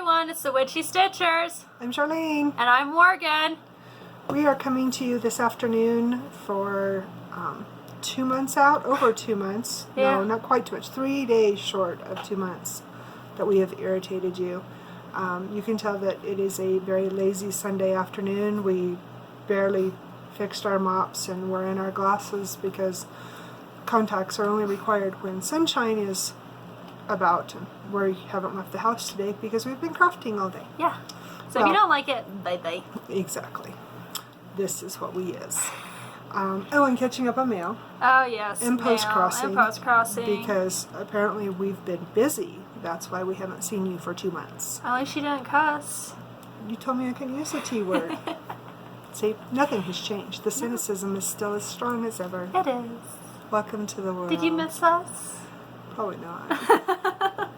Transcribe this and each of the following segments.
everyone, it's the Witchy Stitchers. I'm Charlene. And I'm Morgan. We are coming to you this afternoon for 2 months out, over 2 months. Yeah. No, not quite 2 months, 3 days short of 2 months that we have irritated you. You can tell that it is a very lazy Sunday afternoon. We barely fixed our mops and we're in our glasses because contacts are only required when sunshine is about. We haven't left the house today because we've been crafting all day. Yeah. So if you don't like it, bye-bye. Exactly. This is what we is. And catching up on mail. Oh, yes. And post-crossing. And post-crossing. Because apparently we've been busy. That's why we haven't seen you for 2 months. At least she didn't cuss. You told me I can use the T word. See, nothing has changed. The cynicism is still as strong as ever. It is. Welcome to the world. Did you miss us? Probably not.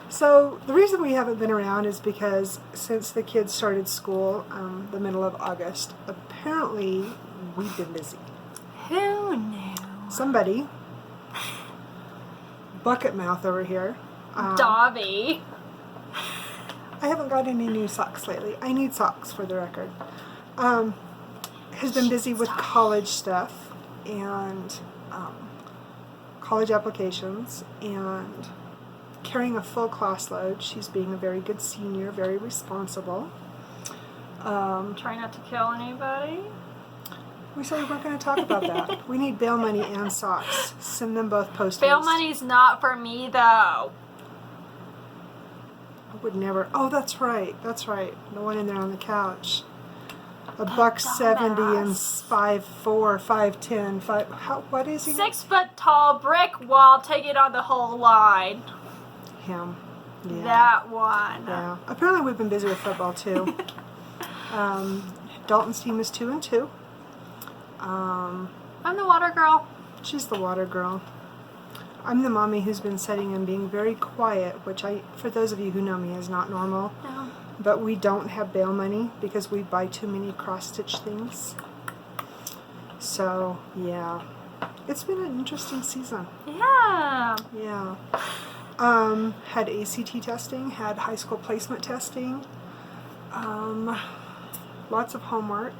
So, the reason we haven't been around is because since the kids started school, the middle of August, apparently we've been busy. Who knew? Somebody, bucket mouth over here. Dobby. I haven't got any new socks lately. I need socks for the record. Has been busy with college stuff and college applications and carrying a full class load. She's being a very good senior, very responsible. Try not to kill anybody. We said we weren't going to talk about that. We need bail money and socks. Send them both post. Bail money's not for me, though. I would never. Oh, that's right. That's right. The one in there on the couch. $1.70 and 5'4", 5'10", 5. How? What is he? 6 foot tall brick wall. Take it on the whole line. Him. Yeah. That one. Yeah. Apparently we've been busy with football too. Dalton's team is 2-2. I'm the water girl. She's the water girl. I'm the mommy who's been sitting and being very quiet, which for those of you who know me, is not normal. No. But we don't have bail money because we buy too many cross-stitch things. So, yeah. It's been an interesting season. Yeah. Yeah. Had ACT testing, had high school placement testing, lots of homework.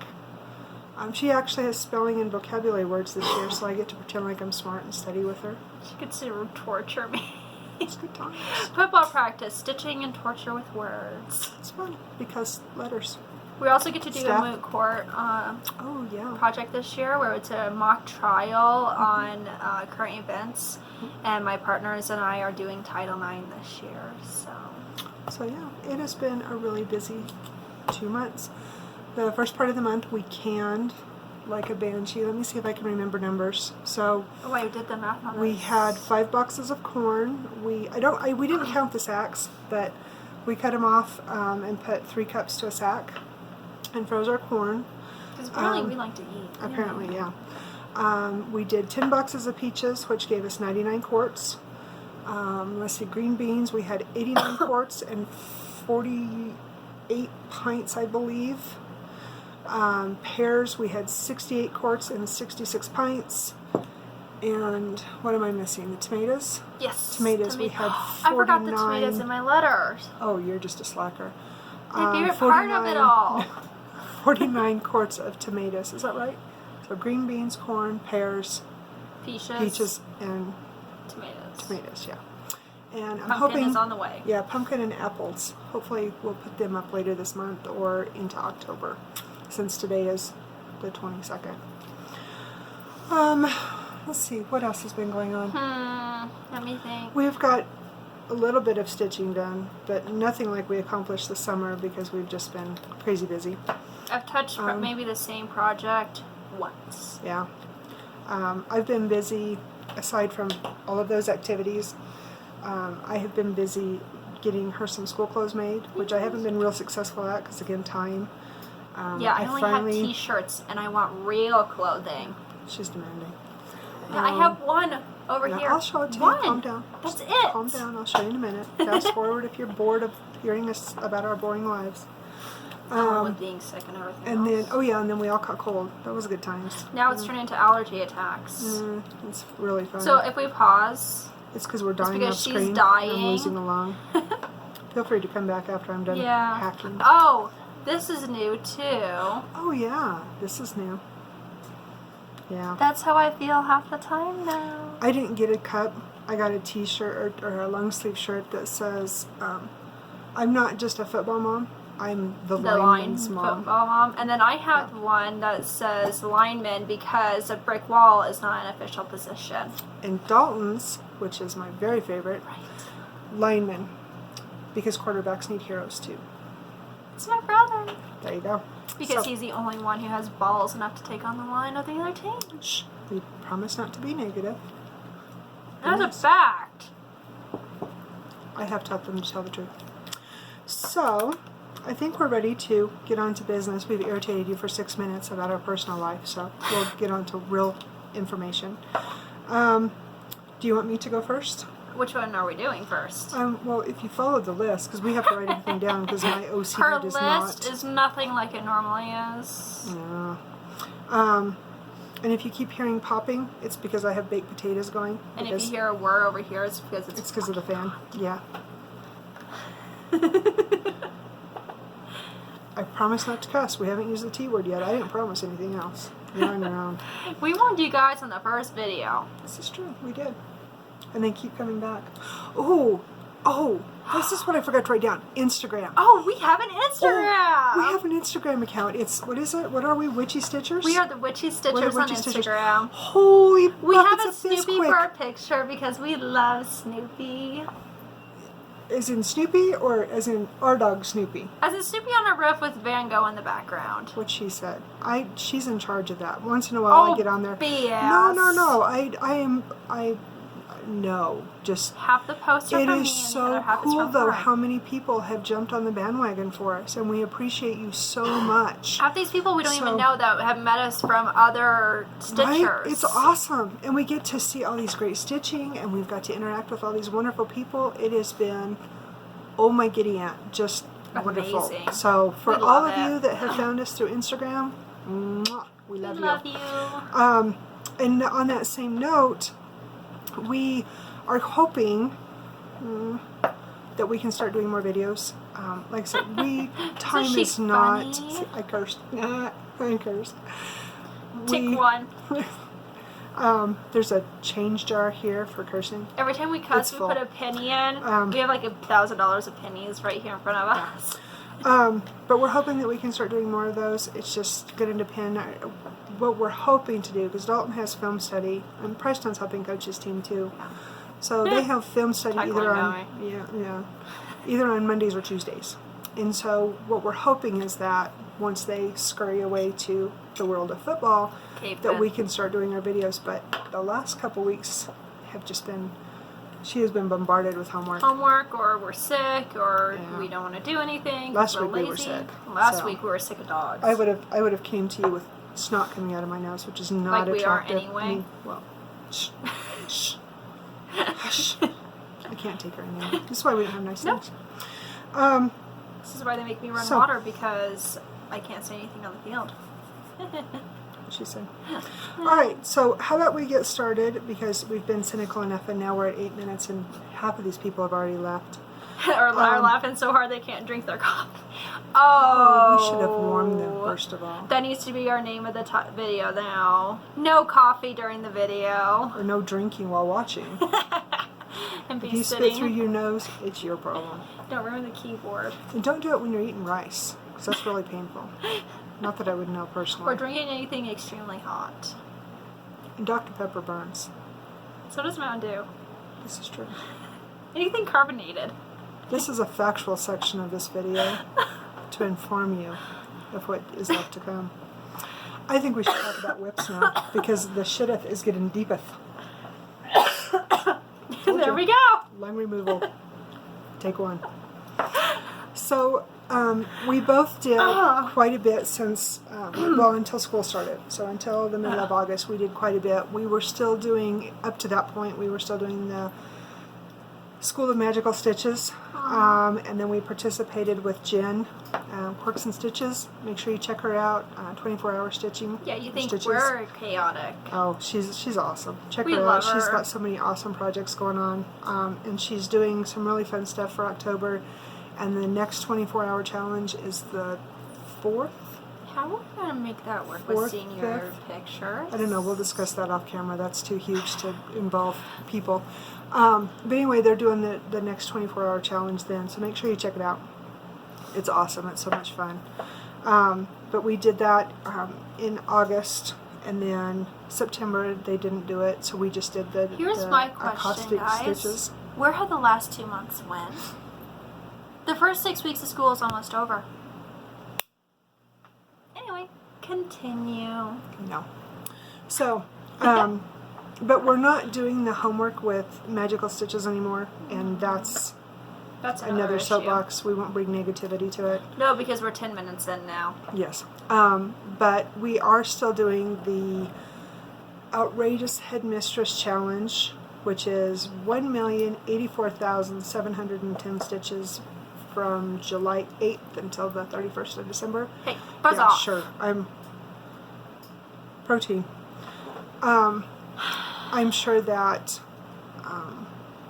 She actually has spelling and vocabulary words this year, so I get to pretend like I'm smart and study with her. She gets to torture me. It's good times. Football practice, stitching and torture with words. It's fun because letters. We also get to do Staff. a moot court Oh, yeah. project this year where it's a mock trial on current events, and my partners and I are doing Title IX this year. So yeah, it has been a really busy 2 months. The first part of the month we canned like a banshee. Let me see if I can remember numbers. So oh, wait, we did the math on we this. had 5 boxes of corn. We didn't count the sacks, but we cut them off and put 3 cups to a sack and froze our corn. Because apparently we like to eat. Apparently, yeah. We did 10 boxes of peaches, which gave us 99 quarts. Let's see, green beans, we had 89 quarts and 48 pints, I believe. Pears, we had 68 quarts and 66 pints. And what am I missing? The tomatoes? Yes. Tomatoes, we had 49. I forgot the tomatoes in my letters. Oh, you're just a slacker. My favorite part of it all. 49 quarts of tomatoes, is that right? So green beans, corn, pears, peaches, and tomatoes, yeah. And I'm Pumpkin hoping is on the way. Yeah, pumpkin and apples. Hopefully we'll put them up later this month or into October, since today is the 22nd. Let's see, what else has been going on? Let me think. We've got a little bit of stitching done, but nothing like we accomplished this summer because we've just been crazy busy. I've touched maybe the same project once. Yeah. I've been busy, aside from all of those activities, I have been busy getting her some school clothes made, which I haven't been real successful at because, again, time. Yeah, I only have t-shirts and I want real clothing. She's demanding. Yeah, I have one over here. I'll show it to you. One. Calm down. That's it. Calm down. I'll show you in a minute. Fast forward if you're bored of hearing us about our boring lives. With being sick and everything And else. then, oh yeah, and then we all caught cold. That was good times. Now it's turned into allergy attacks. It's really fun. So if we pause, it's because we're dying because off she's screen. dying. I'm losing a lung. Feel free to come back after I'm done hacking. Oh, this is new too. Oh yeah, this is new. Yeah. That's how I feel half the time now. I didn't get a cup. I got a t-shirt or a long sleeve shirt that says, I'm not just a football mom, I'm the lineman's mom. Football mom. And then I have one that says lineman because a brick wall is not an official position. And Dalton's, which is my very favorite, lineman, because quarterbacks need heroes too. It's my brother. There you go. Because he's the only one who has balls enough to take on the line of the other team. Shh. We promise not to be negative. That's a fact. I have taught them to tell the truth. So, I think we're ready to get on to business. We've irritated you for 6 minutes about our personal life, so we'll get on to real information. Do you want me to go first? Which one are we doing first? Well, if you followed the list, because we have to write everything down, because my OCD Her does not. list is nothing like it normally is. Yeah. And if you keep hearing popping, it's because I have baked potatoes going. And if you hear a whir over here, it's because it's because of the fan. Yeah. I promise not to cuss. We haven't used the T word yet. I didn't promise anything else. You're on your own. We warned you guys in the first video. This is true. We did. And they keep coming back. Oh, this is what I forgot to write down. Instagram. Oh, we have an Instagram. We have an Instagram account. It's, what is it? What are we? Witchy Stitchers? We are the Witchy Stitchers on Instagram. Holy We have a buckets of Snoopy Bisquick. for our picture because we love Snoopy. As in Snoopy or as in our dog Snoopy? As in Snoopy on a roof with Van Gogh in the background. What she said. She's in charge of that. Once in a while I get on there. BS. No. No, just half the posts are it from me is and the so other half is cool from though her. how many people have jumped on the bandwagon for us, and we appreciate you so much. Half these people we don't even know that have met us from other Stitchers. Right? It's awesome, and we get to see all these great stitching, and we've got to interact with all these wonderful people. It has been, oh my giddy aunt, just wonderful. Amazing. So for We all love of it. you that have found us through Instagram, mwah, we love you. And on that same note, we are hoping that we can start doing more videos. Like I said, time is not. Funny? I cursed. I cursed. Tick one. There's a change jar here for cursing. Every time we cuss, we put a penny in. We have like $1,000 of pennies right here in front of us. But we're hoping that we can start doing more of those. It's just going to depend on what we're hoping to do, because Dalton has film study, and Preston's helping coach his team too. So they have film study either on Mondays or Tuesdays. And so what we're hoping is that once they scurry away to the world of football, that we can start doing our videos. But the last couple weeks have just been, she has been bombarded with homework. Or we're sick, or we don't want to do anything. Last we're week lazy. we were sick. Last week we were sick of dogs. I would have came to you with snot coming out of my nose, which is not like attractive. we are anyway. Well, shh, shh, hush. I can't take her anymore. This is why we don't have nice things. This is why they make me run water, because I can't say anything on the field. She said. Alright, so how about we get started, because we've been cynical enough and now we're at 8 minutes and half of these people have already left. or are laughing so hard they can't drink their coffee. Oh, we should have warned them first of all. That needs to be our name of the video now. No coffee during the video. Or no drinking while watching. And if you spit through your nose, it's your problem. Don't ruin the keyboard. And don't do it when you're eating rice, because that's really painful. Not that I would know personally. Or drinking anything extremely hot. And Dr. Pepper burns. So does Mountain Dew. This is true. Anything carbonated. This is a factual section of this video to inform you of what is left to come. I think we should talk about whips now, because the shitteth is getting deepeth. There we go. Lung removal. Take one. So, we both did quite a bit since, until school started. So until the middle of August, we did quite a bit. We were still doing, up to that point, we were still doing the School of Magical Stitches. And then we participated with Jen, Quirks and Stitches. Make sure you check her out. 24-hour stitching. Yeah, you think stitches. we're chaotic. Oh, she's awesome. Check We her love out. She's her. got so many awesome projects going on. And she's doing some really fun stuff for October. And the next 24-hour challenge is the 4th. How are we going to make that work Fourth, with senior fifth? pictures? I don't know. We'll discuss that off camera. That's too huge to involve people. But anyway, they're doing the next 24-hour challenge then, so make sure you check it out. It's awesome. It's so much fun. But we did that in August, and then September they didn't do it, so we just did the my question, acoustic guys. stitches. Where have the last 2 months went? The first 6 weeks of school is almost over. Anyway, continue. No. So, but we're not doing the homework with magical stitches anymore, and that's another issue. soapbox. We won't bring negativity to it. No, because we're 10 minutes in now. Yes. But we are still doing the outrageous headmistress challenge, which is 1,084,710 stitches from July 8th until the 31st of December. Hey, buzz yeah, off. Sure. I'm protein. I'm sure that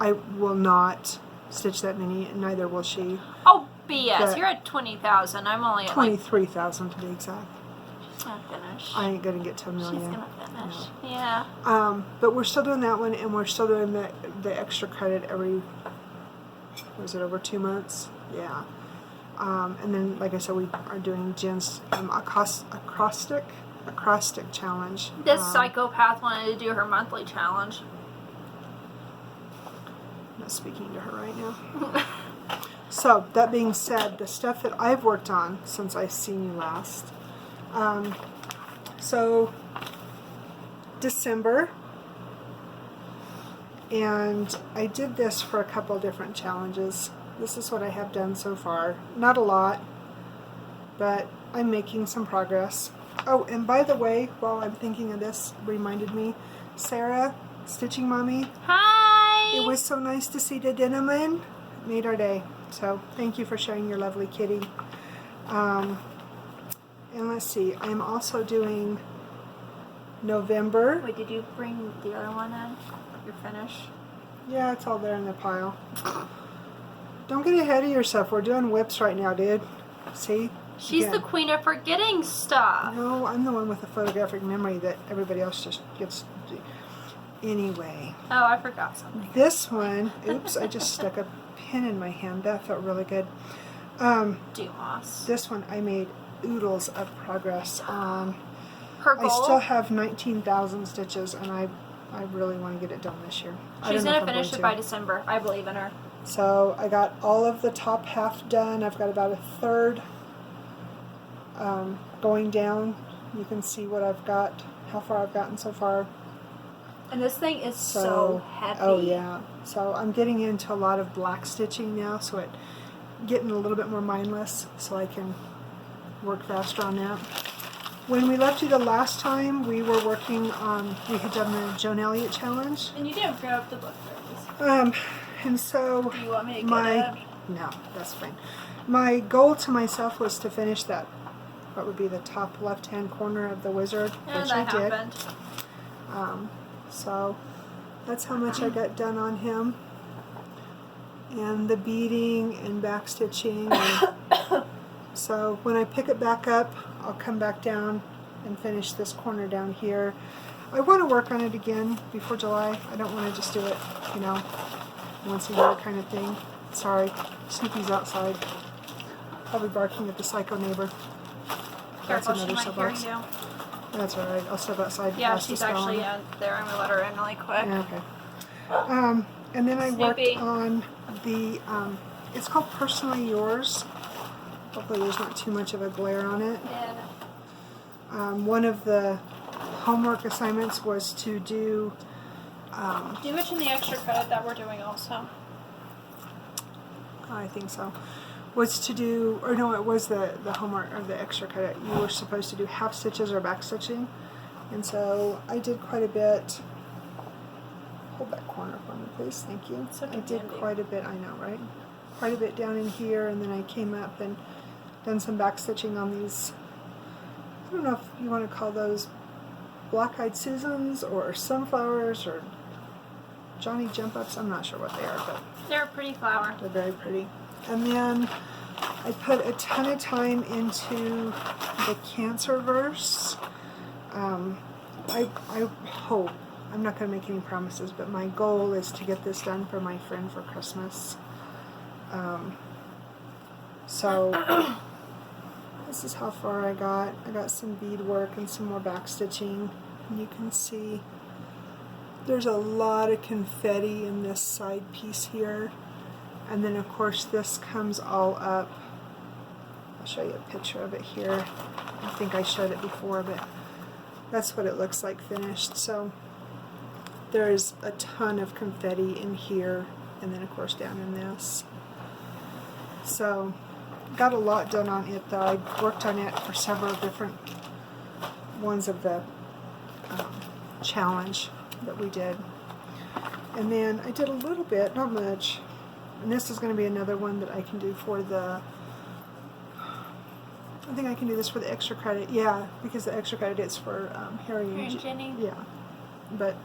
I will not stitch that many, and neither will she. Oh, BS. But You're at 20,000. I'm only at 23,000 to be exact. She's going to finish. I ain't going to get to 1 million. She's going to finish. No. Yeah. But we're still doing that one, and we're still doing the extra credit every, was it over 2 months? Yeah. And then, like I said, we are doing Jen's acrostic challenge. This psychopath wanted to do her monthly challenge. I'm not speaking to her right now. So, that being said, the stuff that I've worked on since I've seen you last. So, December, and I did this for a couple different challenges. This is what I have done so far. Not a lot, but I'm making some progress. Oh, and by the way, while I'm thinking of this, reminded me, Sarah, Stitching Mommy. Hi! It was so nice to see the Denim. It made our day. So thank you for sharing your lovely kitty. And let's see, I'm also doing November. Wait, did you bring the other one in? Your finish? Yeah, it's all there in the pile. Don't get ahead of yourself. We're doing whips right now, dude. See? She's Again. the queen of forgetting stuff. No, I'm the one with the photographic memory that everybody else just gets. Anyway. Oh, I forgot something. This one, oops, I just stuck a pin in my hand. That felt really good. Dumas. This one I made oodles of progress on. Her goal? I still have 19,000 stitches, and I really want to get it done this year. She's going to finish it by December. I believe in her. So I got all of the top half done. I've got about a third going down. You can see what I've got, how far I've gotten so far. And this thing is so heavy. Oh yeah. So I'm getting into a lot of black stitching now, so it getting a little bit more mindless, so I can work faster on that. When we left you the last time, we were working on, we had done the Joan Elliott challenge. And you didn't grab up the book there. And so Do you want me to get it? No, that's fine. My goal to myself was to finish that, what would be the top left-hand corner of the wizard, And which I that did. happened. So that's how much I got done on him. And the beading and back stitching. And so when I pick it back up, I'll come back down and finish this corner down here. I want to work on it again before July. I don't want to just do it, you know, once a year kind of thing. Sorry, Snoopy's outside. Probably barking at the psycho neighbor. That's Careful, she another might hear soapbox. you. That's alright. I'll step outside. Yeah, past she's the stall. actually there. I'm going to let her in really quick. Yeah, okay. And then I worked Snoopy. on the, it's called Personally Yours. Hopefully there's not too much of a glare on it. And One of the homework assignments was to do, do you mention the extra credit that we're doing also? I think so, was to do, or no, it was the homework, or the extra credit. You were supposed to do half stitches or back stitching. And so I did quite a bit. Hold that corner for me, please. Thank you. So I did handy. quite a bit, I know, right? Quite a bit down in here, and then I came up and done some back stitching on these, I don't know if you want to call those black-eyed Susans or sunflowers or Johnny jump ups. I'm not sure what they are, but They're a pretty flower. they're very pretty. And then I put a ton of time into the Cancer verse. I hope, I'm not going to make any promises, but my goal is to get this done for my friend for Christmas. So this is how far I got. I got some bead work and some more back stitching. And you can see there's a lot of confetti in this side piece here. And then of course this comes all up. I'll show you a picture of it here. I think I showed it before, but that's what it looks like finished. So there's a ton of confetti in here, and then of course down in this. So got a lot done on it though. I worked on it for several different ones of the challenge that we did. And then I did a little bit, not much, and this is going to be another one that I can do for the, I think I can do this for the extra credit. Yeah, because the extra credit is for Harry and Jenny. Yeah, but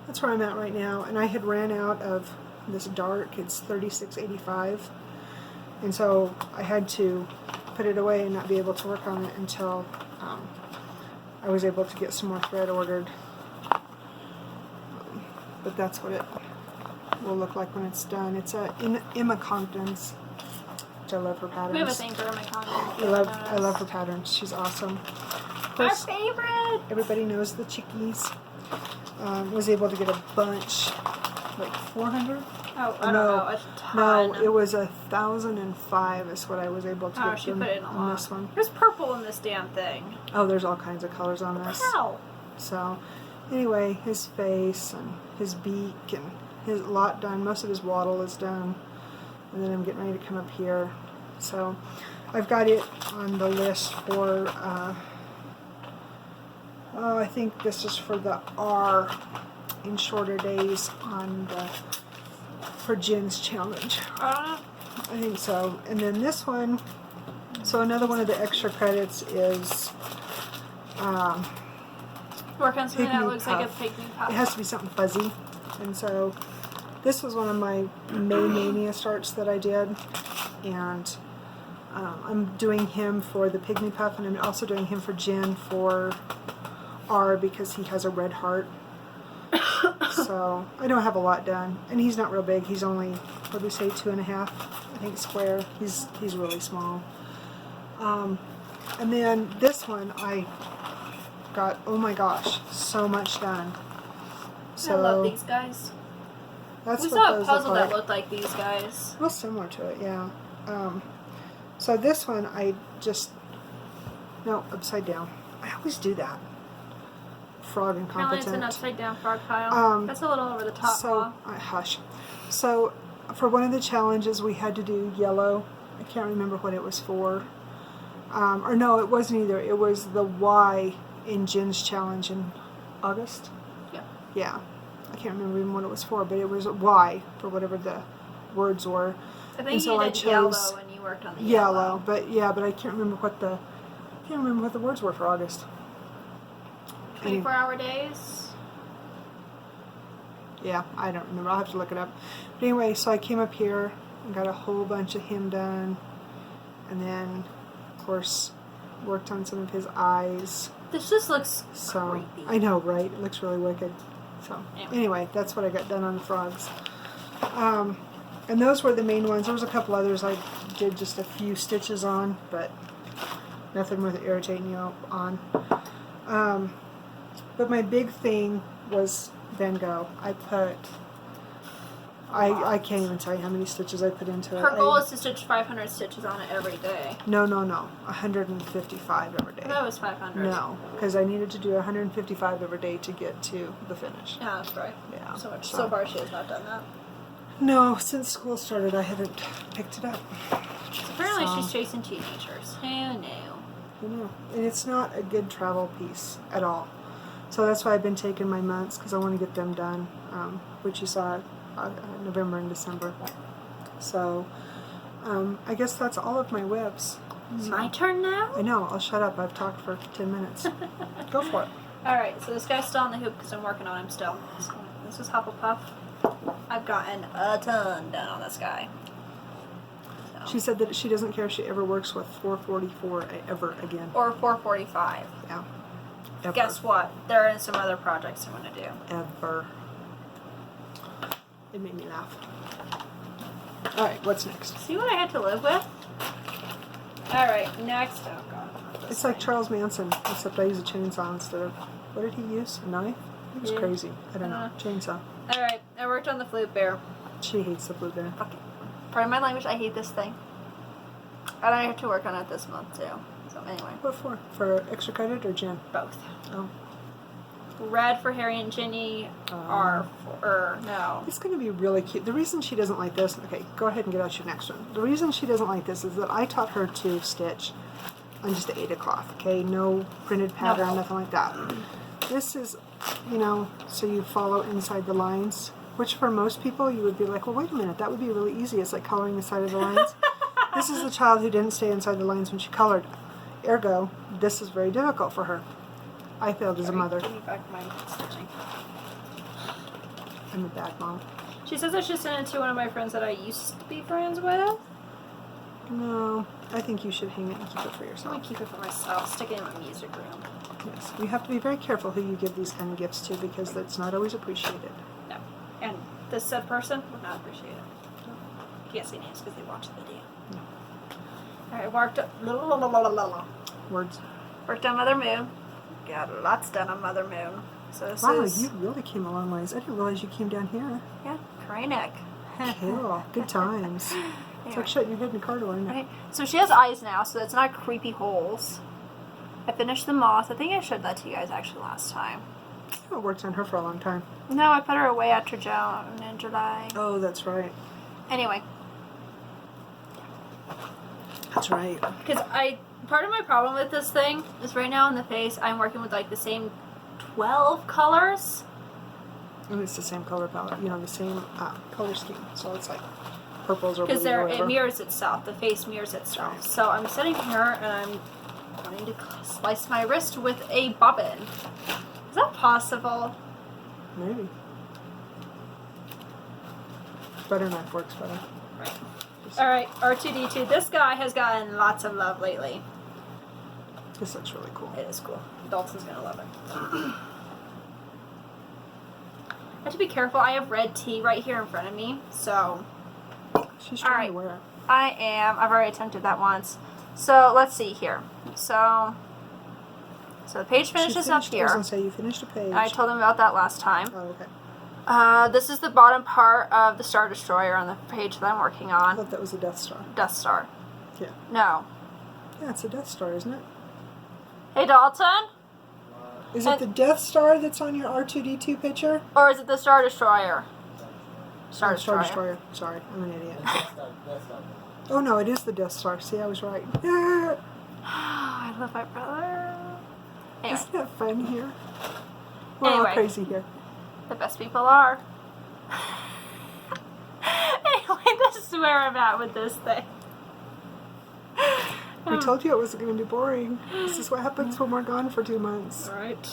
that's where I'm at right now. And I had ran out of this dark. It's $36.85, and so I had to put it away and not be able to work on it until I was able to get some more thread ordered. But that's what it will look like when it's done. It's Emma Compton's, which I love her patterns. We have a thing for Emma Compton. I love her patterns. She's awesome. Of course, our favorite. Everybody knows the Chickies. Was able to get a bunch, like 400. Oh, I don't know, a ton. No, it was 1,005 is what I was able to get she them put it in a on lot. this one. There's purple in this damn thing. Oh, there's all kinds of colors on this. Wow. So, anyway, his face and his beak and his lot done. Most of his waddle is done. And then I'm getting ready to come up here. So, I've got it on the list for, I think this is for the R in shorter days on the, for Jen's challenge. I think so. And then this one, so another one of the extra credits is work on something that Pygmy looks like a puff. pygmy puff. It has to be something fuzzy. And so this was one of my May Mania starts that I did. And I'm doing him for the pygmy puff, and I'm also doing him for Jen for R because he has a red heart. So I don't have a lot done, and he's not real big. He's only, what do we say, 2.5, I think, square. He's really small. And then this one I got, oh my gosh, so much done. So I love these guys. That's We what saw a those puzzle look that like. looked like these guys. Real similar to it, yeah. So this one I just, no, upside down. I always do that. Frog Apparently incompetent. it's an upside down frog pile. That's a little over the top. So, hush. So, for one of the challenges we had to do yellow. I can't remember what it was for. Or no, it wasn't either. It was the Y in Jen's challenge in August. Yeah. Yeah. I can't remember even what it was for, but it was Y for whatever the words were. I think And so you I did chose yellow when you worked on the yellow, but I can't remember what the words were for August. 24-hour days. Yeah, I don't remember. I'll have to look it up. But anyway, so I came up here and got a whole bunch of him done, and then, of course, worked on some of his eyes. This just looks So creepy. I know, right? It looks really wicked. So anyway, that's what I got done on the frogs. And those were the main ones. There was a couple others I did just a few stitches on, but nothing worth irritating you on. But my big thing was Van Gogh. I can't even tell you how many stitches I put into it. Her goal is to stitch 500 stitches on it every day. No. 155 every day. That was 500. No, because I needed to do 155 every day to get to the finish. Yeah, that's right. Yeah. So far she has not done that. No, since school started, I haven't picked it up. Apparently she's chasing teenagers. Who knew? I know. And it's not a good travel piece at all. So that's why I've been taking my months, because I want to get them done, which you saw November and December. So I guess that's all of my webs. So, My turn now? I know. I'll shut up. I've talked for 10 minutes. Go for it. Alright, so this guy's still on the hoop because I'm working on him still. So this is Hufflepuff. I've gotten a ton done on this guy. She said that she doesn't care if she ever works with 444 ever again. Or 445. Yeah. Ever. Guess what? There are some other projects I'm going to do. Ever. It made me laugh. Alright, what's next? See what I had to live with? Alright, next. Oh, God. It's like Charles Manson, except I use a chainsaw instead of... What did he use? A knife? It was crazy. I don't know. Chainsaw. Alright, I worked on the flute bear. She hates the blue bear. Okay. Pardon my language, I hate this thing. And I have to work on it this month, too. So, anyway. What for? For extra credit or gin? Both. Oh. Red for Harry and Ginny are for... no. It's going to be really cute. The reason she doesn't like this... Okay, go ahead and get out your next one. The reason she doesn't like this is that I taught her to stitch on just the Ada cloth, okay? No printed pattern, nothing like that. This is, you know, so you follow inside the lines, which for most people you would be like, well, wait a minute, that would be really easy. It's like coloring the side of the lines. This is the child who didn't stay inside the lines when she colored. Ergo, this is very difficult for her. I failed as a mother. Give me back my stitching. I'm a bad mom. She says I should send it to one of my friends that I used to be friends with. No, I think you should hang it and keep it for I'm yourself. going to keep it for myself. Stick it in my music room. Yes, you have to be very careful who you give these kind of gifts to because that's not always appreciated. No. And this said person would not appreciate it. You can't say names because they watch the video. No. Alright, Words. worked on Mother Moon. Got lots done on Mother Moon. So this Wow, is... you really came a long ways. I didn't realize you came down here. Yeah, cray neck. Cool. Good times. It's like shutting your head in a car door, isn't it? Right. So she has eyes now, so it's not creepy holes. I finished the moth. I think I showed that to you guys actually last time. I worked on her for a long time. No, I put her away after June in July. Oh, that's right. Anyway, That's right. because part of my problem with this thing is right now in the face, I'm working with like the same 12 colors. And it's the same color palette, you know, the same color scheme. So it's like purples or Because blues or it whatever. mirrors itself. The face mirrors itself. So I'm sitting here and I'm wanting to slice my wrist with a bobbin. Is that possible? Maybe. Butter knife works better. Right. Alright, R2D2. This guy has gotten lots of love lately. This looks really cool. It is cool. Dalton's gonna love it. I have to be careful. I have red tea right here in front of me, so She's trying to wear it. I am. I've already attempted that once. So let's see here. So the page finishes up here. I was going to say, you finished a page. I told them about that last time. Oh, okay. This is the bottom part of the Star Destroyer on the page that I'm working I on. thought that was a Death Star. Death Star. Yeah. No. Yeah, it's a Death Star, isn't it? Hey, Dalton? Is it the Death Star that's on your R2D2 picture? Or is it the Star Destroyer? Star Oh, Star Destroyer. Destroyer. Sorry, I'm an idiot. Oh no, it is the Death Star. See, I was right. Yeah. I love my brother. Anyway, Isn't that fun here? We're all Anyway. crazy here. the best people are. Anyway, this is where I'm at with this thing. I told you it wasn't going to be boring. This is what happens when we're gone for 2 months. Right.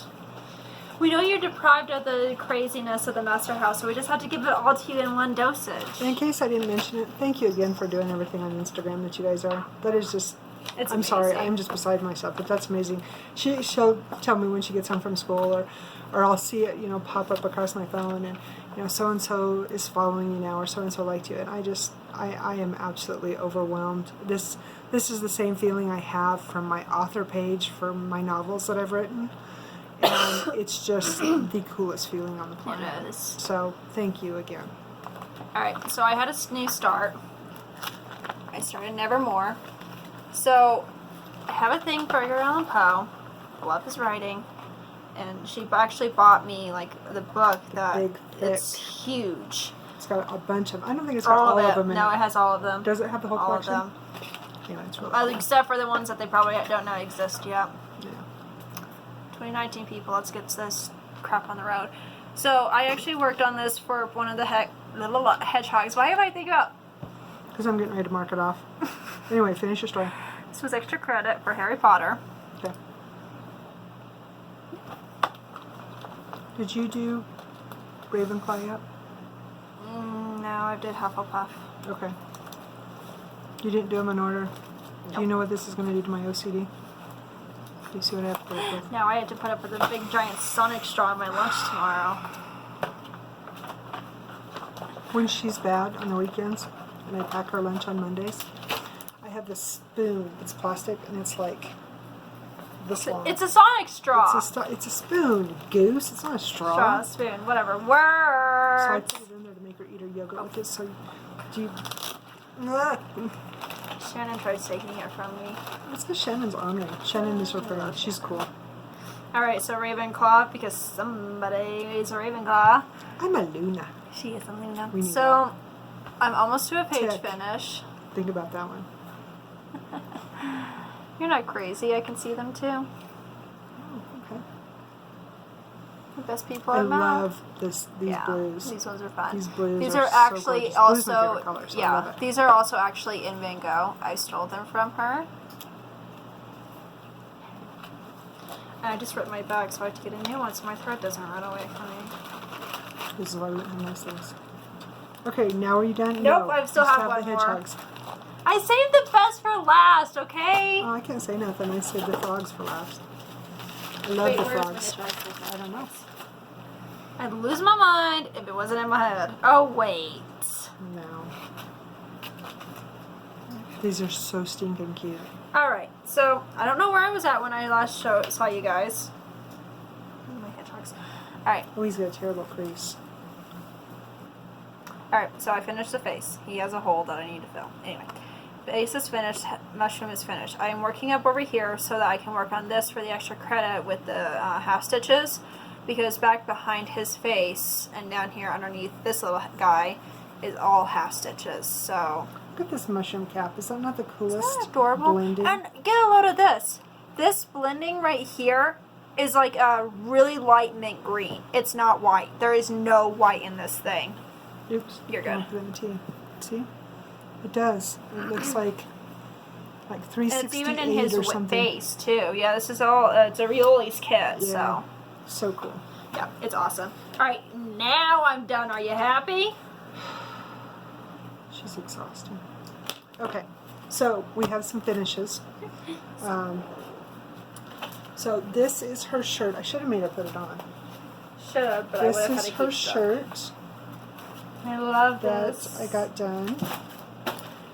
We know you're deprived of the craziness of the Master House, so we just have to give it all to you in one dosage. And in case I didn't mention it, thank you again for doing everything on Instagram that you guys are. That is just... It's I'm sorry, amazing. I'm just beside myself, but that's amazing. She'll tell me when she gets home from school, or I'll see it, you know, pop up across my phone, and you know, so and so is following you now, or so and so liked you, and I am absolutely overwhelmed. This is the same feeling I have from my author page for my novels that I've written, and it's just the coolest feeling on the planet. It is. So thank you again. Alright, so I had a new start. I started Nevermore. So, I have a thing for Edgar Allan Poe. I love his writing. And she actually bought me, like, the book that... big, thick. It's huge. It's got a bunch of... I don't think it's got all of them in No, it. it has all of them. Does it have the whole all collection? Of them. Yeah, it's really cool. Except for the ones that they probably don't know exist yet. Yeah. 2019 people, let's get this crap on the road. So, I actually worked on this for one of the little hedgehogs. Why am I thinking about... Because I'm getting ready to mark it off. Anyway, finish your story. This was extra credit for Harry Potter. Okay. Did you do Ravenclaw yet? No, I did Hufflepuff. Okay. You didn't do them in order. Nope. Do you know what this is going to do to my OCD? Do you see what I have to put up with? Now I have to put up with a big giant Sonic straw at my lunch tomorrow. When she's bad on the weekends, and I pack her lunch on Mondays, I have this spoon. It's plastic, and it's like this long. It's a Sonic straw. It's a spoon, goose. It's not a straw. Spoon, whatever. So I Words. put it in there to make her eat her yogurt with it. So do you... Shannon tried taking it from me. It's because Shannon's on me. Shannon is her friend. She's cool. Alright, so Ravenclaw, because somebody is a Ravenclaw. I'm a Luna. She is a Luna. We need So, I'm almost to a page Tick. finish. Think about that one. You're not crazy. I can see them too. Oh, okay. The best people I I've met. love these Yeah, blues. these ones are fun. These blues These are are so actually gorgeous. Blue's my also favorite color, so I yeah. love it. These are also actually in Van Gogh. I stole them from her. And I just ripped my bag, so I have to get a new one so my thread doesn't run away from me. This is why we don't have nice things. Okay, now are you done? Nope, no, I still you have one the more. hedgehogs. I saved the best for last, okay? Oh, I can't say nothing. I saved the frogs for last. I love Wait, the where's frogs. my hedgehog? I don't know. I'd lose my mind if it wasn't in my head. Oh, wait. No. These are so stinking cute. Alright, so I don't know where I was at when I last saw you guys. Oh, my hedgehogs. Alright. Oh, he's got a terrible crease. Alright, so I finished the face. He has a hole that I need to fill. Anyway, base is finished, mushroom is finished. I am working up over here so that I can work on this for the extra credit with the half stitches, because back behind his face and down here underneath this little guy is all half stitches. So Look at this mushroom cap. Is that not the coolest? isn't that adorable? Blending? And get a load of this. This blending right here is like a really light mint green. It's not white. There is no white in this thing. Oops. You're good. Don't put it in the tea. See? It does. It looks like And 368 it's even in his or something. face too. Yeah, this is all. It's a Rioli's kit. Yeah. So So cool. yeah, it's awesome. All right, now I'm done. Are you happy? She's exhausted. Okay, so we have some finishes. So this is her shirt. I should have made her put it on. Should have, but I would This have had is to her keep stuff. shirt I love that this. I got done.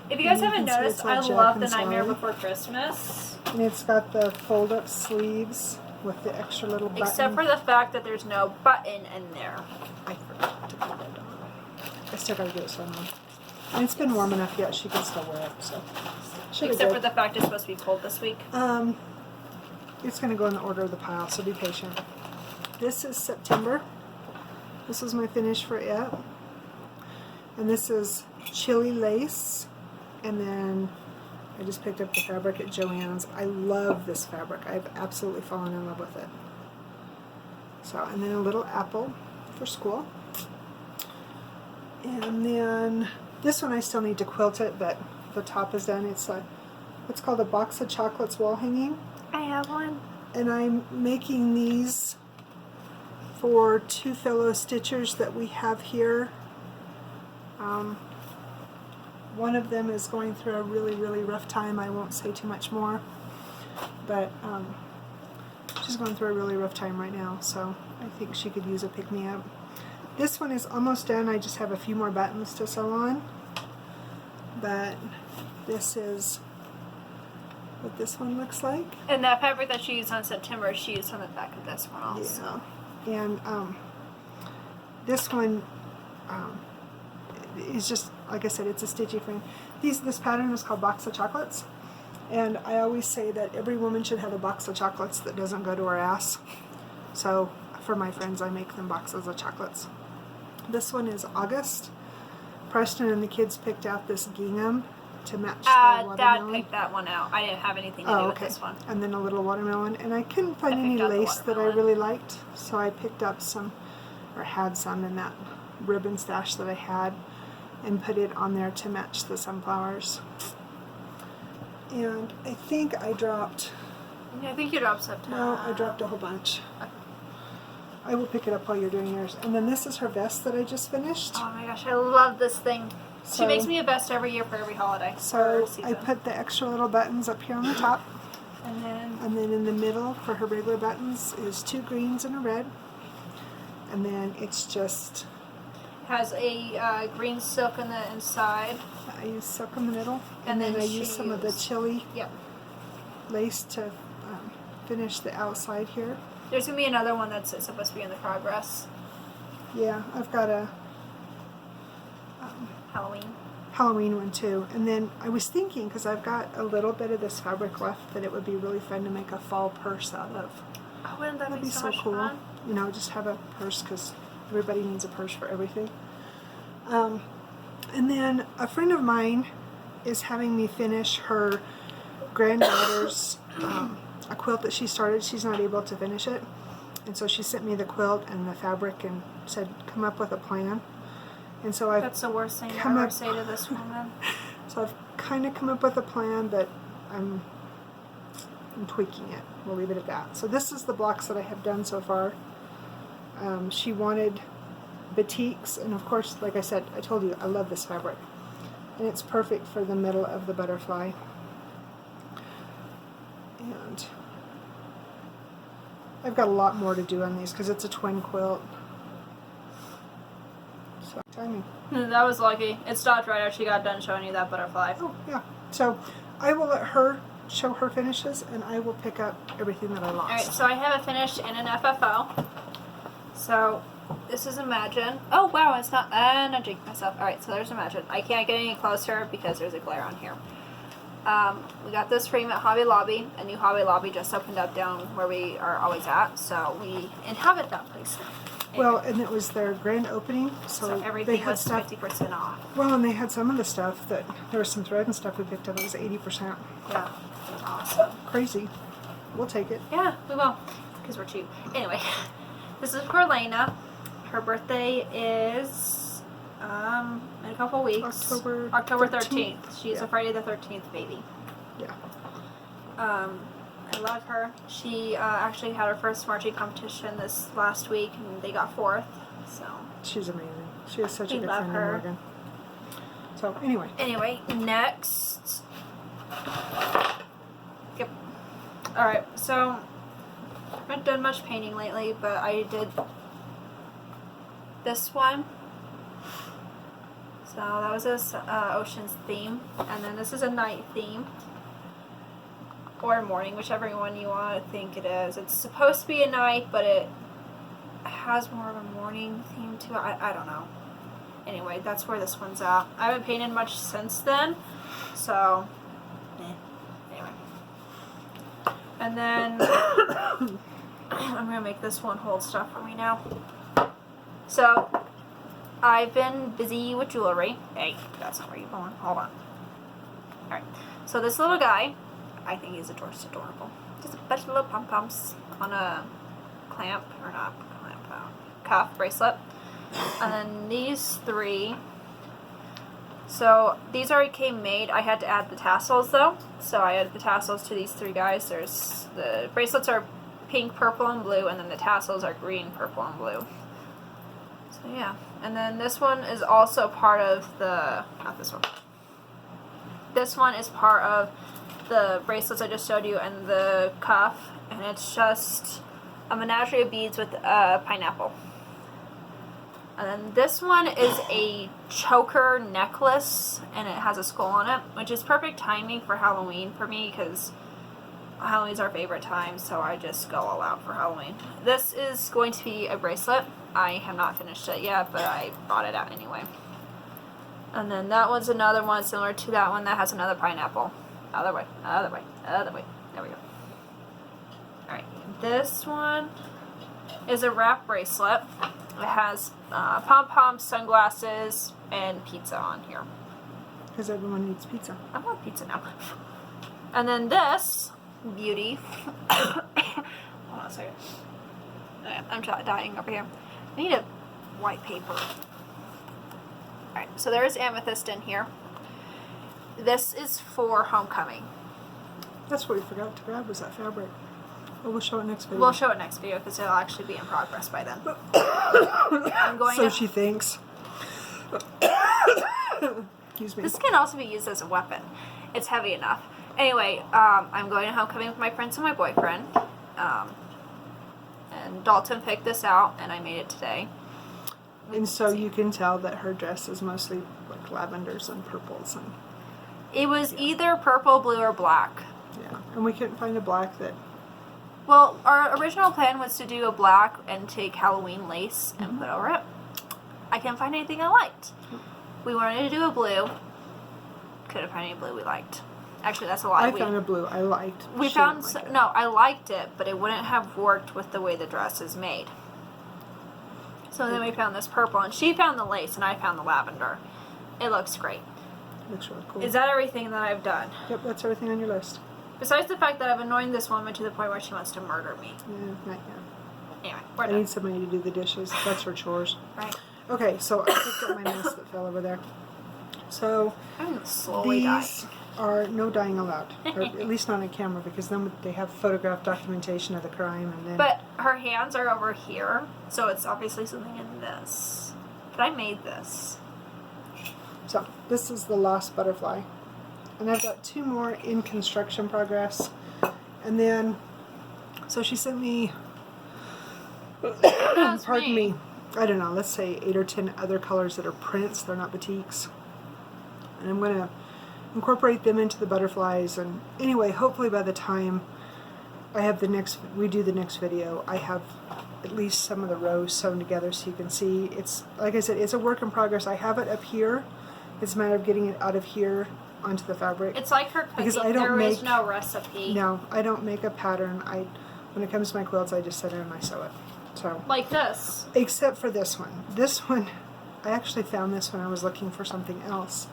If you guys you haven't can see noticed, it's I all Jack love the and Nightmare Sally. Before Christmas. And it's got the fold-up sleeves with the extra little button. Except for the fact that there's no button in there. I forgot to put that on. I still gotta get it sewn on. And it's been warm enough yet, she can still wear it, so. Should be Except for good. the fact it's supposed to be cold this week. It's gonna go in the order of the pile, so be patient. This is September. This is my finish for it. And this is chili lace. And then I just picked up the fabric at Joann's. I love this fabric. I've absolutely fallen in love with it. So, and then a little apple for school. And then this one I still need to quilt it, but the top is done. It's what's called a box of chocolates wall hanging. I have one. And I'm making these for two fellow stitchers that we have here. One of them is going through a really, really rough time. I won't say too much more, but she's going through a really rough time right now, so I think she could use a pick-me-up. This one is almost done. I just have a few more buttons to sew on, but this is what this one looks like. And that fabric that she used on September, she used on the back of this one also. Yeah. And this one is just, like I said, it's a stitchy frame. This pattern is called Box of Chocolates. And I always say that every woman should have a box of chocolates that doesn't go to her ass. So for my friends, I make them boxes of chocolates. This one is August. Preston and the kids picked out this gingham to match the Dad watermelon. picked that one out. I didn't have anything to do with this one. And then a little watermelon. And I couldn't find I any picked out the lace that I watermelon. really liked, so I picked up some, or had some in that ribbon stash that I had, and put it on there to match the sunflowers. And I think I dropped, Yeah, I think you dropped September. no, I dropped a whole bunch. I will pick it up while you're doing yours. And then this is her vest that I just finished. Oh my gosh, I love this thing. She makes me a vest every year for every holiday. So I put the extra little buttons up here on the top. And then in the middle for her regular buttons is 2 greens and a red. And then it's just... has a green silk on the inside. I use silk in the middle. And then I use some of the chili lace to finish the outside here. There's going to be another one that's supposed to be in the progress. Yeah, I've got a Halloween one too. And then I was thinking, because I've got a little bit of this fabric left, that it would be really fun to make a fall purse out of. Oh, wouldn't that be so much cool? fun? You know, just have a purse, because everybody needs a purse for everything. And then a friend of mine is having me finish her granddaughter's a quilt that she started. She's not able to finish it. And so she sent me the quilt and the fabric and said, come up with a plan. And so That's the worst thing to ever say to this woman. So I've kind of come up with a plan, but I'm tweaking it. We'll leave it at that. So this is the blocks that I have done so far. She wanted batiks, and of course, like I said, I told you, I love this fabric. And it's perfect for the middle of the butterfly. And I've got a lot more to do on these because it's a twin quilt. So, timing. That was lucky. It stopped right after she got done showing you that butterfly. Oh, yeah. So I will let her show her finishes, and I will pick up everything that I lost. Alright, so I have a finish in an FFO. So, this is Imagine. Oh, wow, it's not... I jinxed myself. Alright, so there's Imagine. I can't get any closer because there's a glare on here. We got this frame at Hobby Lobby. A new Hobby Lobby just opened up down where we are always at, so we inhabit that place now. Well, and it was their grand opening, so everything they had was stuff, 50% off. Well, and they had some of the stuff that, there was some thread and stuff we picked up, it was 80%. Yeah, that's awesome. Crazy. We'll take it. Yeah, we will, because we're cheap. Anyway, this is for Elena. Her birthday is in a couple weeks. October 13th. She's a Friday the 13th baby. Yeah. I love her. She actually had her first marching competition this last week, and they got 4th. So she's amazing. She has such a good love friend, her. Morgan. So anyway. Anyway, next. Yep. All right. So I haven't done much painting lately, but I did this one. So that was this ocean's theme, and then this is a night theme. Or morning, whichever one you want to think it is. It's supposed to be a night, but it has more of a morning theme to it. I don't know. Anyway, that's where this one's at. I haven't painted much since then, so anyway. And then I'm gonna make this one hold stuff for me now. So I've been busy with jewelry. Hey, that's not where you're going. Hold on. All right. So this little guy, I think he's just adorable. Just a bunch of little pom-poms on a clamp, or not clamp, cuff bracelet. And then these 3. So these already came made. I had to add the tassels though. So I added the tassels to these 3 guys. There's the bracelets are pink, purple, and blue, and then the tassels are green, purple, and blue. So yeah. And then this one is also part of the, not this one. This one is part of the bracelets I just showed you and the cuff, and it's just a menagerie of beads with a pineapple. And then this one is a choker necklace, and it has a skull on it, which is perfect timing for Halloween for me because Halloween's our favorite time, so I just go all out for Halloween. This is going to be a bracelet. I have not finished it yet, but I brought it out anyway. And then that one's another one similar to that one that has another pineapple. Other way, other way, other way. There we go. Alright, this one is a wrap bracelet. It has pom-poms, sunglasses, and pizza on here. Because everyone needs pizza. I want pizza now. And then this beauty. Hold on a second. I'm dying over here. I need a white paper. Alright, so there is amethyst in here. This is for homecoming. That's what we forgot to grab, was that fabric. But we'll show it next video. We'll show it next video because it'll actually be in progress by then. I'm going so she thinks. Excuse me. This can also be used as a weapon. It's heavy enough. Anyway, I'm going to homecoming with my friends and my boyfriend. And Dalton picked this out, and I made it today. And so you can tell that her dress is mostly like lavenders and purples. And it was either purple, blue, or black. yeah, and we couldn't find a black that... Well, our original plan was to do a black and take Halloween lace and put over it. I couldn't find anything I liked. We wanted to do a blue. Couldn't find any blue we liked. Actually, that's a lie. I found a blue I liked. We She found didn't like it. no, I liked it, but it wouldn't have worked with the way the dress is made. So then we found this purple, and she found the lace, and I found the lavender. It looks great. Looks really cool. Is that everything that I've done? Yep, that's everything on your list. Besides the fact that I've annoyed this woman to the point where she wants to murder me. Yeah, not yet. Anyway, we're I done. need somebody to do the dishes. That's her chores. Right. Okay, so I picked up my mess that fell over there. So I'm slowly dying. these are no dying allowed, or at least not on camera, because then they have photograph documentation of the crime, and then... But her hands are over here, so it's obviously something in this. But I made this. So, this is the Lost Butterfly. And I've got 2 more in construction progress. And then, so she sent me, That's pardon me, I don't know, let's say 8 or 10 other colors that are prints, they're not batiks. And I'm going to incorporate them into the butterflies. And anyway, hopefully by the time we do the next video, I have at least some of the rows sewn together so you can see. It's, like I said, it's a work in progress. I have it up here. It's a matter of getting it out of here onto the fabric. It's like her cooking. Because I don't There is make- no recipe. No, I don't make a pattern. When it comes to my quilts, I just sit there and I sew it. So, Like this. except for this one. This one, I actually found this when I was looking for something else.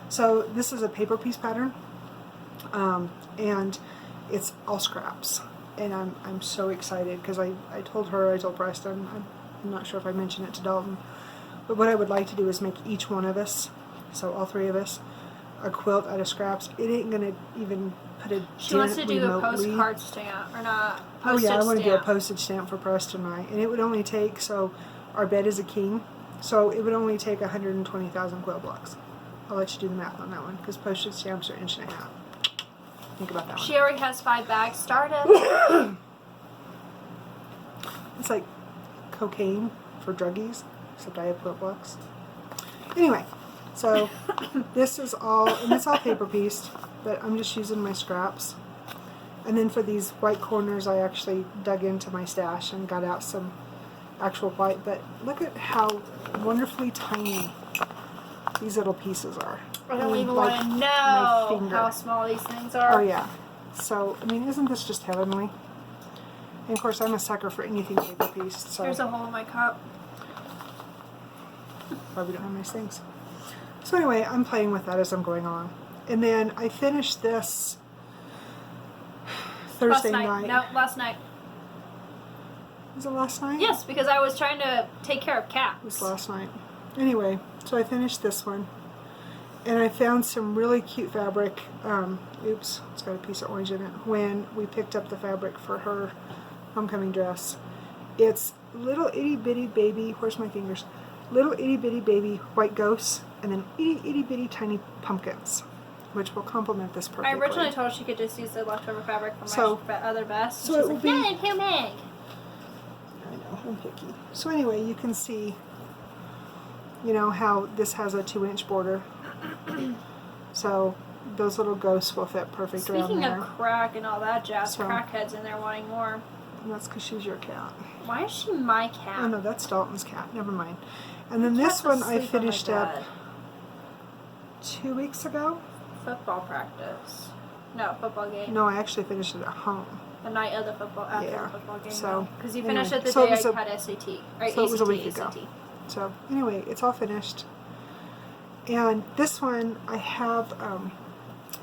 So this is a paper piece pattern, and it's all scraps. And I'm so excited because I told Preston, I'm not sure if I mentioned it to Dalton, but what I would like to do is make each one of us, so all 3 of us, a quilt out of scraps. It ain't gonna even put a She wants to dent do a remotely. postcard stamp, or not? Oh yeah, I want to do a stamp. postage stamp for Preston and I, and it would only take, so our bed is a king, so it would only take 120,000 quilt blocks. I'll let you do the math on that one, because postage stamps are 1.5 inches. Think about that one. She already has 5 bags started. It's like cocaine for druggies, except I have quilt blocks. Anyway, so this is all, and it's all paper pieced, but I'm just using my scraps. And then for these white corners, I actually dug into my stash and got out some actual white, but look at how wonderfully tiny these little pieces are. I don't even Like want to my know finger. how small these things are. Oh yeah. So, I mean, isn't this just heavenly? And of course, I'm a sucker for anything paper pieced, so There's a hole in my cup. probably don't have nice things. So anyway, I'm playing with that as I'm going on. And then I finished this Thursday night. No, last night. Was it last night? Yes, because I was trying to take care of Kat. It was last night. Anyway, so I finished this one. And I found some really cute fabric. Oops, it's got a piece of orange in it. When we picked up the fabric for her homecoming dress. It's little itty bitty baby, where's my fingers? Little itty bitty baby white ghosts, and then itty bitty tiny pumpkins, which will complement this perfectly. I originally told her she could just use the leftover fabric from So- my other vest. so She's it will like, be- no, they're too big. I know, I'm picky. So anyway, you can see, you know, how this has a 2-inch border. So those little ghosts will fit perfect around Speaking there. of crack and all that jazz, So- crackheads in there wanting more. And that's because she's your cat. Why is she my cat? Oh no, that's Dalton's cat. Never mind. And then Cat's this one I asleep on my finished up bed. 2 weeks ago. Football practice. No, football game. No, I actually finished it at home. The night of the football, after Yeah. the football game. So, Because you anyway, finished it the so it day was I a- had SAT. Or so it was a week ACT. ago. So anyway, it's all finished. And this one I have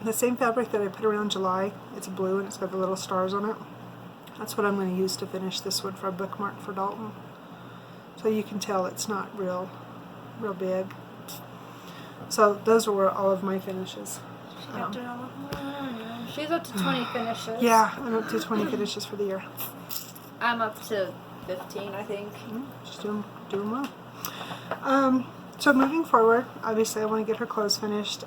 the same fabric that I put around July. It's blue and it's got the little stars on it. That's what I'm going to use to finish this one for a bookmark for Dalton. So you can tell it's not real big. So those were all of my finishes. She's up to 20 finishes. Yeah, I'm up to 20 finishes for the year. I'm up to 15, I think. Just doing well. So moving forward, obviously I want to get her clothes finished.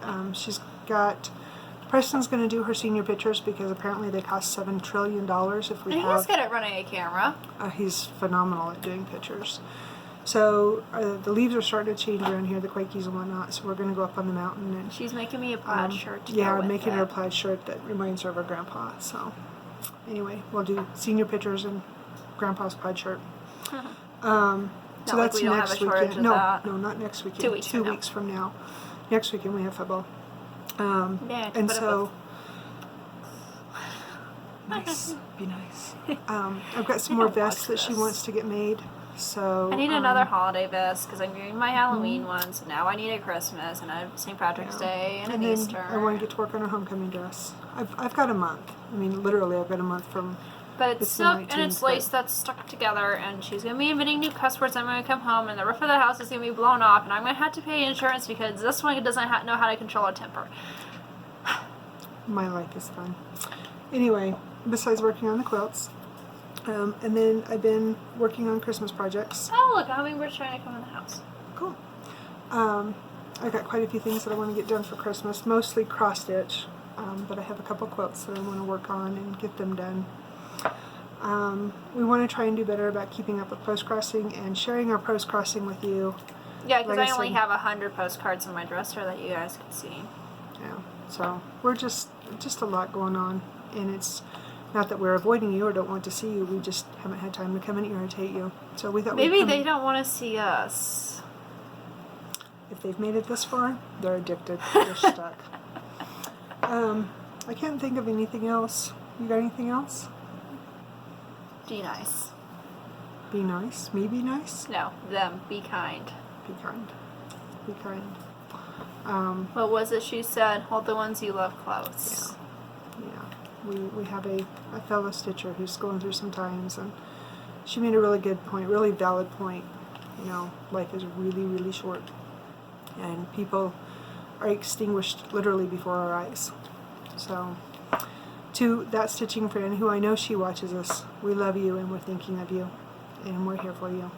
Preston's going to do her senior pictures because apparently they cost $7 trillion if we And have... he's good at running a camera. He's phenomenal at doing pictures. So the leaves are starting to change around here, the quakies and whatnot, so we're going to go up on the mountain. And she's making me a plaid shirt to yeah, go with making it. her a plaid shirt that reminds her of her grandpa. So anyway, we'll do senior pictures and grandpa's plaid shirt. So Not like that's we don't next have a shortage weekend. of that. No, not next weekend. 2 weeks Two from now. weeks from now. Next weekend we have football. Yeah, And put up so nice, be nice. I've got some I more don't vests watch that she this. wants to get made. So I need another holiday vest because I'm doing my Halloween one, so now I need a Christmas and a St. Patrick's Day and an then Easter. I want to get to work on her homecoming dress. I've got a month. I mean, literally, I've got a month from. But it's the silk and 19th, it's lace that's stuck together, and she's going to be inventing new cuss words. I'm going to come home, and the roof of the house is going to be blown off, and I'm going to have to pay insurance because this one doesn't know how to control a temper. My life is fun. Anyway, besides working on the quilts, and then I've been working on Christmas projects. Oh, look, a hummingbird's trying to come in the house. Cool. I've got quite a few things that I want to get done for Christmas, mostly cross stitch, but I have a couple quilts that I want to work on and get them done. We want to try and do better about keeping up with post crossing and sharing our post crossing with you. Yeah, because Like I only said- have 100 postcards in my dresser that you guys can see. Yeah, so we're just a lot going on, and it's not that we're avoiding you or don't want to see you. We just haven't had time to come and irritate you. So we thought Maybe we'd come they don't want to see us. If they've made it this far, they're addicted. They're stuck. I can't think of anything else. You got anything else? Be nice. Be nice. Me be nice. No, them. Be kind. Be kind. Be kind. What was it she said? Hold the ones you love close. Yeah. We have a fellow stitcher who's going through some times, and she made a really good point, really valid point. You know, life is really, really short, and people are extinguished literally before our eyes. So, to that stitching friend who I know she watches us, we love you and we're thinking of you, and we're here for you.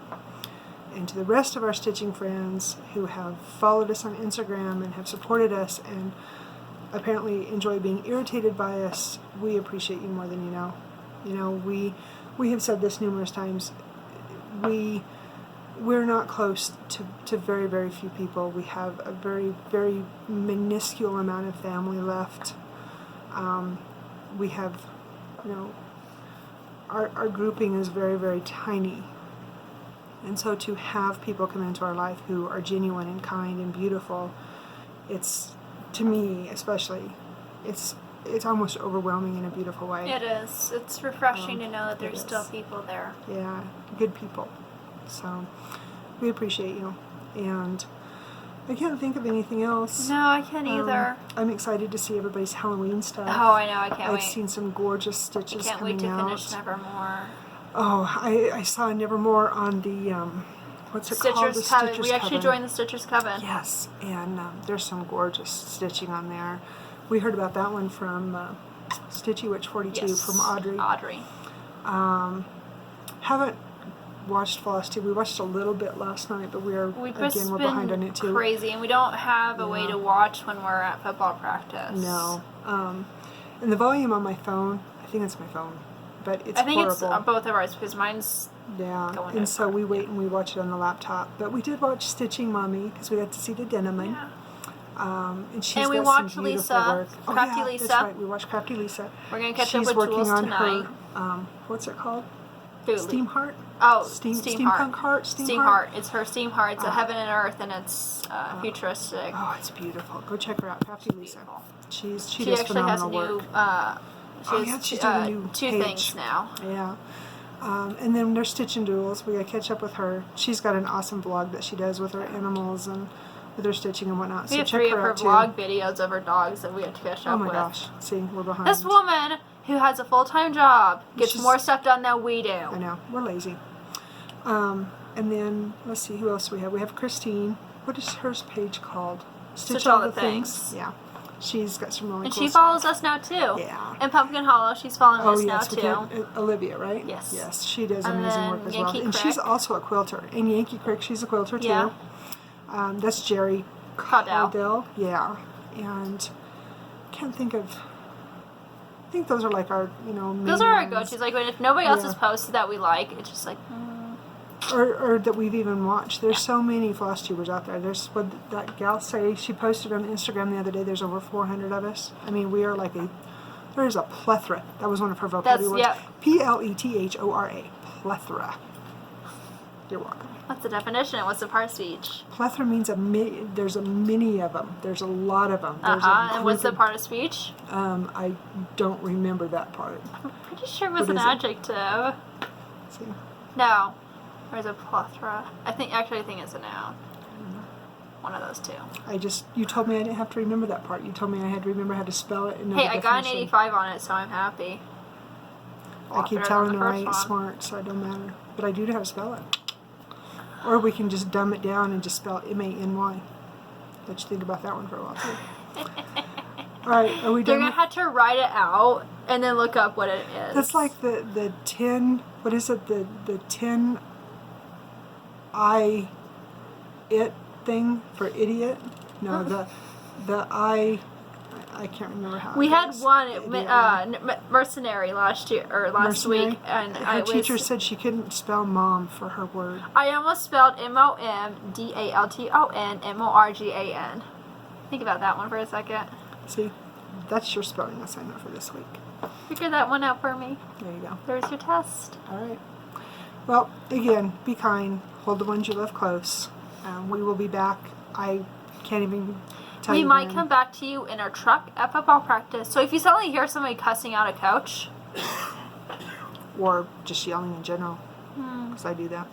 And to the rest of our stitching friends who have followed us on Instagram and have supported us and apparently enjoy being irritated by us, we appreciate you more than you know. You know, we have said this numerous times. We're not close to very, very few people. We have a very, very minuscule amount of family left. We have, you know, our grouping is very, very tiny. And so to have people come into our life who are genuine and kind and beautiful, it's, to me especially, it's almost overwhelming in a beautiful way. It is. It's refreshing to know that there's is. still people there. Yeah, good people. So we appreciate you. And I can't think of anything else. No, I can't either. I'm excited to see everybody's Halloween stuff. Oh, I know. I can't I've wait. seen some gorgeous stitches I can't coming wait to out. finish Nevermore. Oh, I saw Nevermore on the what's it called? The Stitchers Coven. Stitchers We actually Coven. joined the Stitchers Coven. Yes, and there's some gorgeous stitching on there. We heard about that one from Stitchy Witch 42 Yes. from Audrey. Haven't watched Flosstube. We watched a little bit last night, but we're just behind on been it too. crazy, and we don't have a way to watch when we're at football practice. No, and the volume on my phone, I think it's my phone, but it's I think horrible. it's both of ours because mine's Yeah, going and so over. we wait and we watch it on the laptop. But we did watch Stitching Mommy because we got to see the Deneman. yeah. And she's And we got watched some beautiful Lisa, work. Crafty yeah, Lisa. That's right. We watched Crafty Lisa. We're gonna catch She's up with working tools on tonight. her. What's it called? Food. Steam Heart. Oh, Steampunk Heart. Steam Heart. It's her Steam Heart. It's a heaven and earth, and it's futuristic. Oh, it's beautiful. Go check her out, Crafty Lisa. Beautiful. She She does actually has a phenomenal new. work. She has she's doing a new two page. things now. Yeah. And then there's Stitching Duels. We got to catch up with her. She's got an awesome vlog that she does with her animals and with her stitching and whatnot. We So have check 3 her of her out too. vlog videos of her dogs that we have to catch Oh up my with. gosh. See, we're behind. This woman who has a full-time job gets She's- more stuff done than we do. I know. We're lazy. And then, let's see, who else we have? We have Christine. What is her page called? Stitch All the Things. Yeah. She's got some really And cool she stuff. follows us now too. Yeah. And Pumpkin Hollow, she's following Oh us now yes, we too. can. Olivia, right? Yes. Yes, she does And amazing then work as Yankee well. And she's Crick. also a quilter. And Yankee Crick, she's a quilter too. Yeah. That's Jerry Caudell. Caudell. Yeah. And can't think of... I think those are like our, main Those are our ones. go-tos. Like, if nobody else Yeah. has posted that we like, it's just like, Or that we've even watched. There's so many floss tubers out there. There's what that gal say, she posted on Instagram the other day, there's over 400 of us. I mean, we are like there's a plethora. That was one of her vocabulary words. Yep. Plethora. Plethora. You're welcome. What's the definition? What's the part speech? Plethora means there's a many of them. There's a lot of them. There's And what's the part of speech? I don't remember that part. I'm pretty sure it was What an is it? adjective. Let's see. No. Or is it plethora? I think it's a noun. One of those two. You told me I didn't have to remember that part. You told me I had to remember how to spell it. And know Hey, the I got an definition. 85 on it, so I'm happy. I keep Better telling than her the I first ain't one. smart, so it don't matter. But I do know how to spell it. Or we can just dumb it down and just spell M-A-N-Y. Let you think about that one for a while, too. All right, are we They're done? going to have to write it out and then look up what it is. That's like the 10, what is it, the 10 it thing for idiot? No, the I can't remember how We it had goes. one Idiot one. mercenary last Mercenary. week, and her teacher said she couldn't spell mom for her word. I almost spelled MOMDALTON MORGAN. Think about that one for a second. See, that's your spelling assignment for this week. Figure that one out for me. There you go. There's your test. All right. Well, again, be kind. Hold the ones you love close. We will be back. I can't even tell you We might when. come back to you in our truck at football practice. So if you suddenly hear somebody cussing out a coach, Or just yelling in general, because I do that.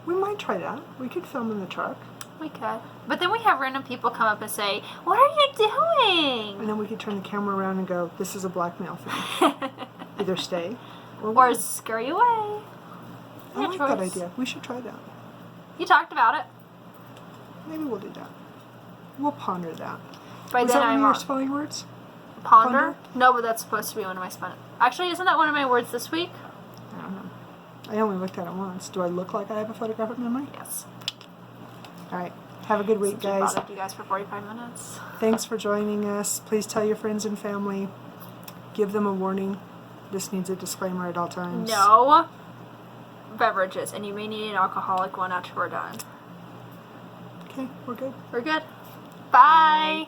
We might try that. We could film in the truck. we could. But then we have random people come up and say, "What are you doing?" And then we could turn the camera around and go, this is a blackmail thing. Either stay or Or leave. scurry away. I Your like that choice. idea. We should try that. You talked about it. Maybe we'll do that. We'll ponder that. By Was then that one of I'm your on. spelling words? Ponder? Ponder? No, but that's supposed to be one of my spelling. Actually, isn't that one of my words this week? I don't know. I only looked at it once. Do I look like I have a photographic memory? Yes. All right. Have a good week, Since we guys. bothered you guys for 45 minutes. Thanks for joining us. Please tell your friends and family. Give them a warning. This needs a disclaimer at all times. No beverages, and you may need an alcoholic one after we're done. Okay, we're good. We're good. Bye.